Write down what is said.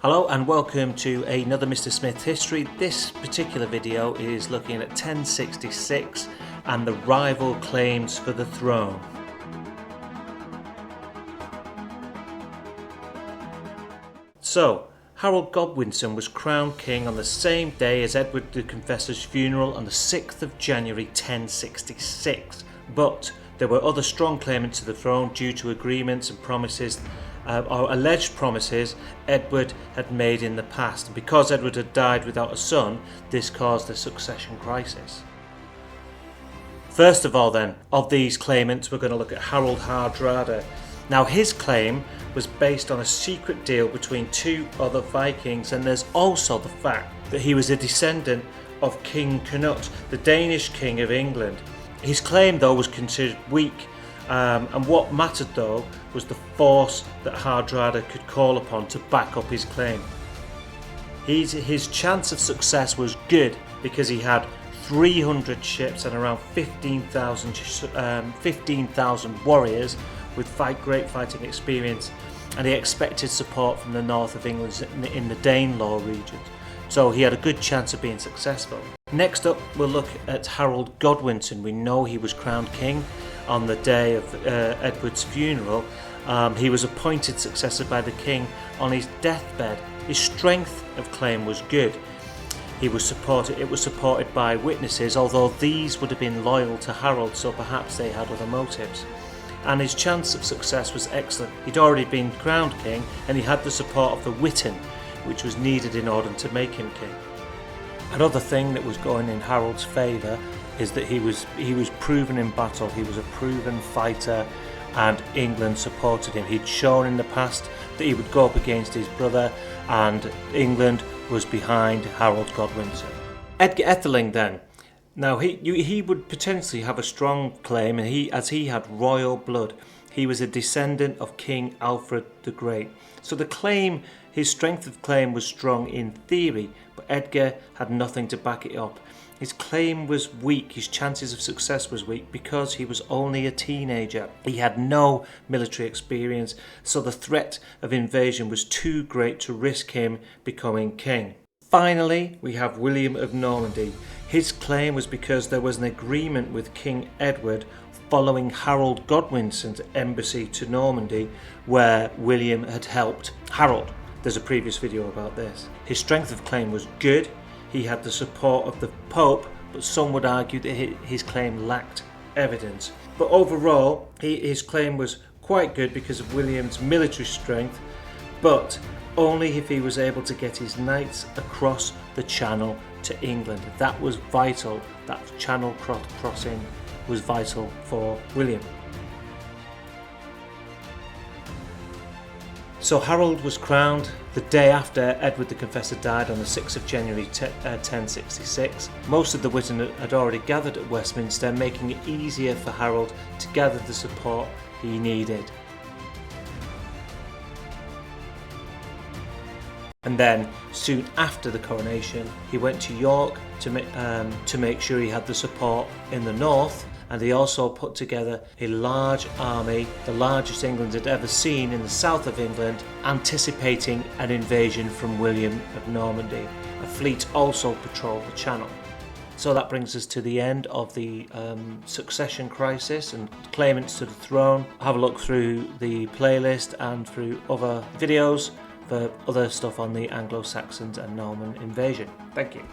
Hello and welcome to another Mr. Smith history. This particular video is looking at 1066 and the rival claims for the throne. So, Harold Godwinson was crowned king on the same day as Edward the Confessor's funeral on the 6th of January 1066, but there were other strong claimants to the throne due to agreements and promises or alleged promises Edward had made in the past. And because Edward had died without a son, this caused a succession crisis. First of all then, of these claimants, we're going to look at Harold Hardrada. Now his claim was based on a secret deal between two other Vikings, and there's also the fact that he was a descendant of King Cnut, the Danish king of England. His claim though was considered weak, and what mattered though was the force that Hardrada could call upon to back up his claim. His chance of success was good because he had 300 ships and around 15,000 warriors with great fighting experience, and he expected support from the north of England in the Danelaw region, so he had a good chance of being successful. Next up we'll look at Harold Godwinson. We know he was crowned king on the day of Edward's funeral. He was appointed successor by the king on his deathbed. His strength of claim was good. It was supported by witnesses, although these would have been loyal to Harold, so perhaps they had other motives. And his chance of success was excellent. He'd already been crowned king and he had the support of the Witan, which was needed in order to make him king. Another thing that was going in Harold's favour is that he was proven in battle. He was a proven fighter and England supported him. He'd shown in the past that he would go up against his brother, and England was behind Harold Godwinson. Edgar Aetheling then. Now he would potentially have a strong claim, and as he had royal blood. He was a descendant of King Alfred the Great. So the claim, his strength of claim was strong in theory, but Edgar had nothing to back it up. His claim was weak, his chances of success was weak because he was only a teenager. He had no military experience, so the threat of invasion was too great to risk him becoming king. Finally, we have William of Normandy. His claim was because there was an agreement with King Edward following Harold Godwinson's embassy to Normandy, where William had helped Harold. There's a previous video about this. His strength of claim was good. He had the support of the Pope, but some would argue that his claim lacked evidence. But overall, his claim was quite good because of William's military strength, but only if he was able to get his knights across the Channel to England. That was vital. That Channel crossing was vital for William. So Harold was crowned the day after Edward the Confessor died on the 6th of January 1066. Most of the Witan had already gathered at Westminster, making it easier for Harold to gather the support he needed. And then, soon after the coronation, he went to York to make sure he had the support in the north, and he also put together a large army, the largest England had ever seen, in the south of England, anticipating an invasion from William of Normandy. A fleet also patrolled the Channel. So that brings us to the end of the succession crisis and claimants to the throne. Have a look through the playlist and through other videos for other stuff on the Anglo-Saxons and Norman invasion. Thank you.